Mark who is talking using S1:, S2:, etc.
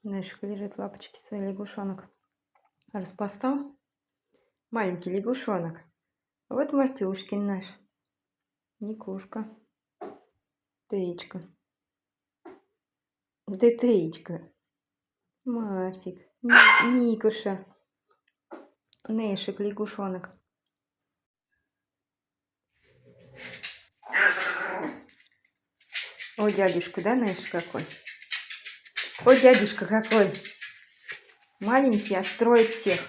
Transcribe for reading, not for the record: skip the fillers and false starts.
S1: Нешка лежит, лапочки свои, лягушонок распластал. Маленький лягушонок. А вот Мартюшкин наш. Никушка. Тычка. Да тычка. Мартик. Никуша. Нешик, лягушонок. О, дядюшка, да, Нэш какой? О, дядюшка какой. Маленький, а строит всех.